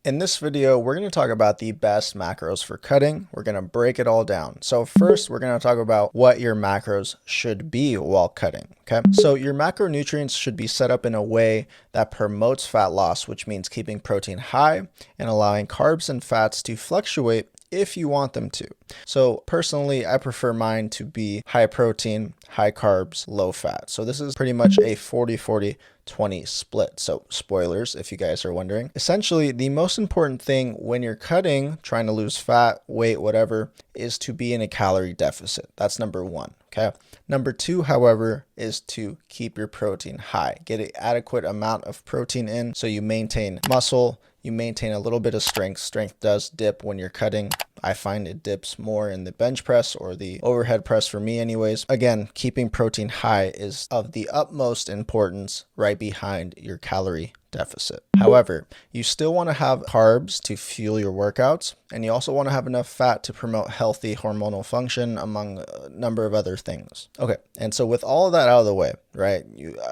In this video, we're going to talk about the best macros for cutting. We're going to break it all down. So first, we're going to talk about what your macros should be while cutting. Okay, so your macronutrients should be set up in a way that promotes fat loss, which means keeping protein high and allowing carbs and fats to fluctuate if you want them to. So personally, I prefer mine to be high protein, high carbs, low fat. So this is pretty much a 40-40-20 split. So spoilers, if you guys are wondering. Essentially, the most important thing when you're cutting, trying to lose fat, weight, whatever, is to be in a calorie deficit. That's number one. Okay. Number two, however, is to keep your protein high. Get an adequate amount of protein in so you maintain muscle, you maintain a little bit of strength. Strength does dip when you're cutting. I find it dips more in the bench press or the overhead press for me anyways. Again, keeping protein high is of the utmost importance right behind your calorie deficit. However, you still want to have carbs to fuel your workouts, and you also want to have enough fat to promote healthy hormonal function, among a number of other things. Okay, and so with all of that out of the way, right,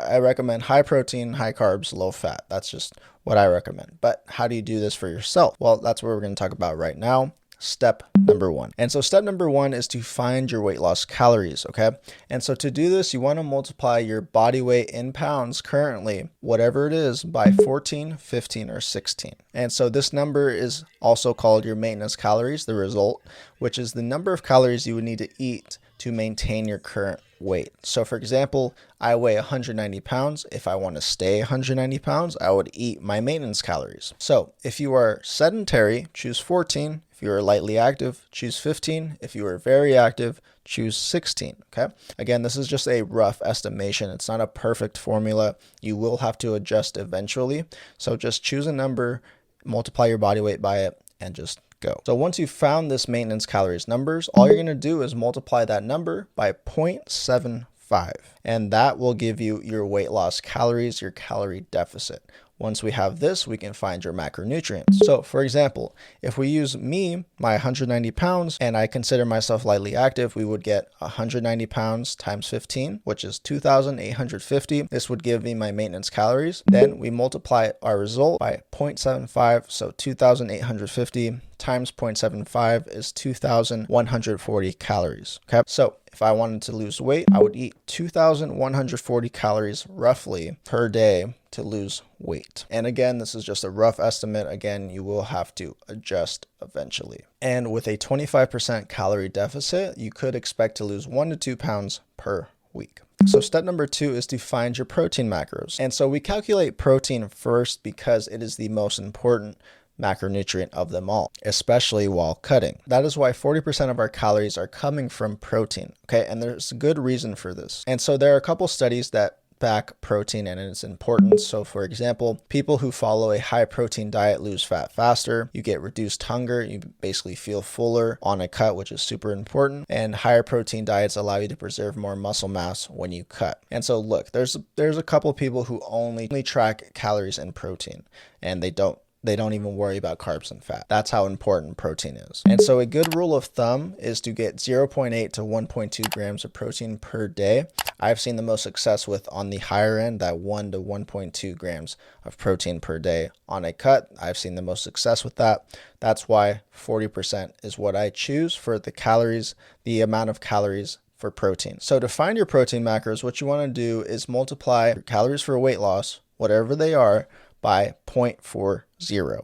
I recommend high protein, high carbs, low fat. That's just what I recommend. But how do you do this for yourself? Well, that's what we're going to talk about right now. Step number one. And so step number one is to find your weight loss calories, okay? And so to do this, you want to multiply your body weight in pounds currently, whatever it is, by 14, 15, or 16. And so this number is also called your maintenance calories, the result, which is the number of calories you would need to eat to maintain your current weight. So for example, I weigh 190 pounds. If I want to stay 190 pounds, I would eat my maintenance calories. So if you are sedentary, choose 14. If you are lightly active, choose 15. If you are very active, choose 16. Okay. Again, this is just a rough estimation. It's not a perfect formula. You will have to adjust eventually. So just choose a number, multiply your body weight by it, and just go. So once you've found this maintenance calories numbers, all you're going to do is multiply that number by 0.75, and that will give you your weight loss calories, your calorie deficit. Once we have this, we can find your macronutrients. So for example, if we use my 190 pounds, and I consider myself lightly active, we would get 190 pounds times 15, which is 2,850. This would give me my maintenance calories. Then we multiply our result by 0.75, so 2,850 times 0.75 is 2,140 calories. Okay, so if I wanted to lose weight, I would eat 2,140 calories roughly per day to lose weight. And again, this is just a rough estimate. Again, you will have to adjust eventually. And with a 25% calorie deficit, you could expect to lose 1 to 2 pounds per week. So step number two is to find your protein macros. And so we calculate protein first because it is the most important macronutrient of them all, especially while cutting. That is why 40% of our calories are coming from protein. Okay, and there's a good reason for this. And so there are a couple studies that back protein and its importance. So for example, people who follow a high protein diet lose fat faster. You get reduced hunger. You basically feel fuller on a cut, which is super important. And higher protein diets allow you to preserve more muscle mass when you cut. And so look, there's a couple of people who only track calories and protein, and they don't even worry about carbs and fat. That's how important protein is. And so a good rule of thumb is to get 0.8 to 1.2 grams of protein per day. I've seen the most success with on the higher end, that 1 to 1.2 grams of protein per day on a cut. I've seen the most success with that. That's why 40% is what I choose for the calories, the amount of calories for protein. So to find your protein macros, what you want to do is multiply your calories for weight loss, whatever they are, by 0.40.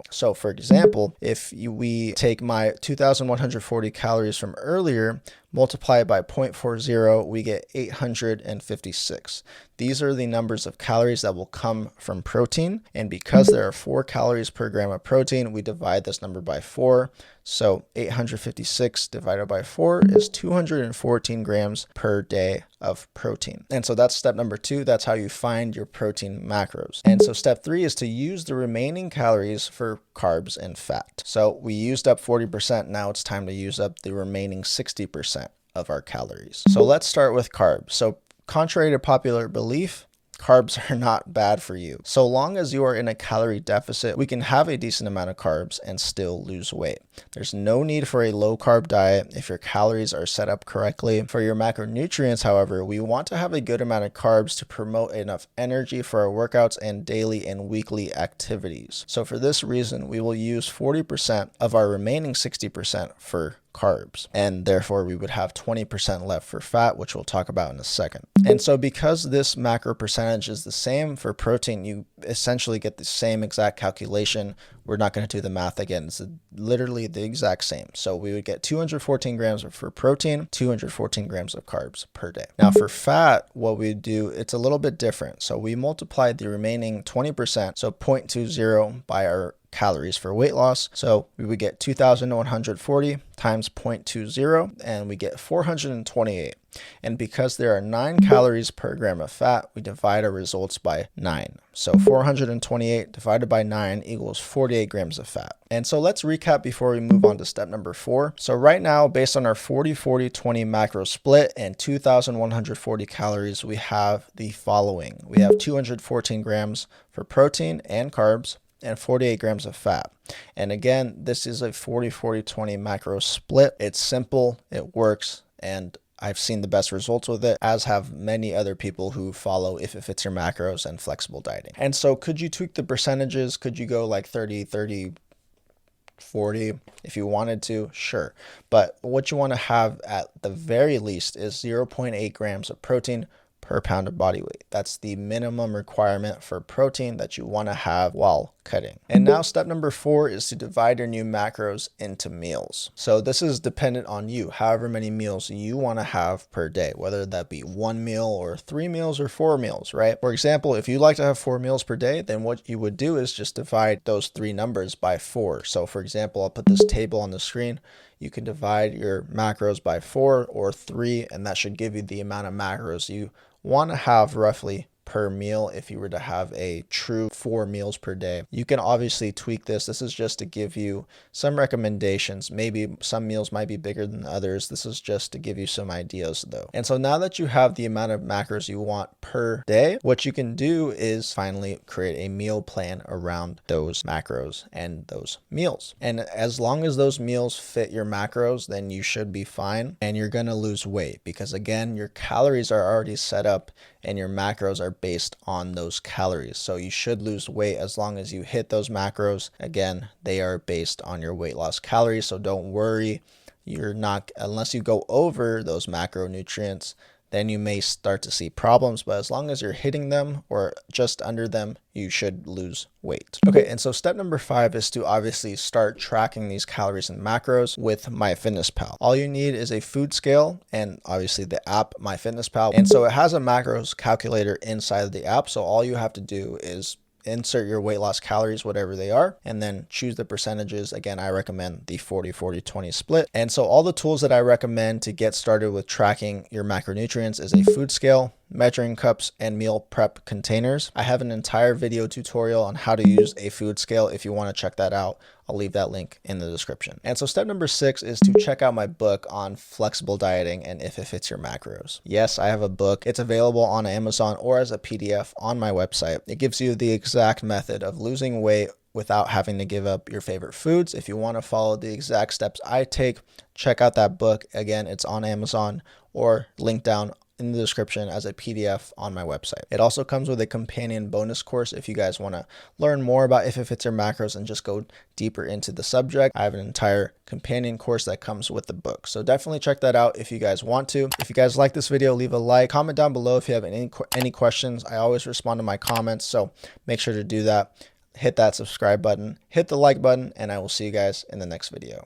So for example, if we take my 2,140 calories from earlier, multiply it by 0.40, we get 856. These are the numbers of calories that will come from protein. And because there are 4 calories per gram of protein, we divide this number by 4. So 856 divided by 4 is 214 grams per day of protein. And so that's step number two. That's how you find your protein macros. And so step three is to use the remaining calories for carbs and fat. So we used up 40%. Now it's time to use up the remaining 60% of our calories. So let's start with carbs. So contrary to popular belief, carbs are not bad for you. So long as you are in a calorie deficit, we can have a decent amount of carbs and still lose weight. There's no need for a low carb diet if your calories are set up correctly. For your macronutrients, however, we want to have a good amount of carbs to promote enough energy for our workouts and daily and weekly activities. So for this reason, we will use 40% of our remaining 60% for carbs, and therefore we would have 20% left for fat, which we'll talk about in a second. And so because this macro percentage is the same for protein, you essentially get the same exact calculation. We're not going to do the math again. It's literally the exact same. So we would get 214 grams for protein, 214 grams of carbs per day. Now for fat, what we do, it's a little bit different. So we multiply the remaining 20%, so 0.20 by our calories for weight loss. So we would get 2,140 times 0.20 and we get 428. And because there are 9 calories per gram of fat, we divide our results by 9. So 428 divided by 9 equals 48 grams of fat. And so let's recap before we move on to step number 4. So right now, based on our 40-40-20 macro split and 2,140 calories, we have the following. We have 214 grams for protein and carbs, and 48 grams of fat. And again, this is a 40-40-20 macro split. It's simple, it works, and I've seen the best results with it, as have many other people who follow If It Fits Your Macros and flexible dieting. And so could you tweak the percentages? Could you go like 30, 40 if you wanted to? Sure. But what you want to have at the very least is 0.8 grams of protein per pound of body weight. That's the minimum requirement for protein that you want to have while cutting. And now step number 4 is to divide your new macros into meals. So this is dependent on you, however many meals you want to have per day, whether that be 1 meal or 3 meals or 4 meals, right? For example, if you like to have 4 meals per day, then what you would do is just divide those 3 numbers by 4. So for example, I'll put this table on the screen. You can divide your macros by 4 or 3, and that should give you the amount of macros you want to have roughly per meal if you were to have a true 4 meals per day. You can obviously tweak this. This is just to give you some recommendations. Maybe some meals might be bigger than others. This is just to give you some ideas though. And so now that you have the amount of macros you want per day, what you can do is finally create a meal plan around those macros and those meals. And as long as those meals fit your macros, then you should be fine and you're going to lose weight because again, your calories are already set up and your macros are based on those calories. So you should lose weight as long as you hit those macros. Again, they are based on your weight loss calories. So don't worry. You're not, unless you go over those macronutrients, then you may start to see problems. But as long as you're hitting them or just under them, you should lose weight. Okay, and so step number 5 is to obviously start tracking these calories and macros with MyFitnessPal. All you need is a food scale and obviously the app MyFitnessPal. And so it has a macros calculator inside of the app. So all you have to do is insert your weight loss calories, whatever they are, and then choose the percentages. Again, I recommend the 40-40-20 split. And so all the tools that I recommend to get started with tracking your macronutrients is a food scale, measuring cups, and meal prep containers. I have an entire video tutorial on how to use a food scale. If you want to check that out, I'll leave that link in the description. And so step number 6 is to check out my book on flexible dieting and if it fits your macros. Yes, I have a book. It's available on Amazon or as a PDF on my website. It gives you the exact method of losing weight without having to give up your favorite foods. If you want to follow the exact steps I take, check out that book. Again, it's on Amazon or linked down in the description as a PDF on my website. It also comes with a companion bonus course if you guys want to learn more about if it fits your macros and just go deeper into the subject. I have an entire companion course that comes with the book. So definitely check that out if you guys want to. If you guys like this video, leave a like, comment down below if you have any questions. I always respond to my comments, so make sure to do that. Hit that subscribe button, hit the like button, and I will see you guys in the next video.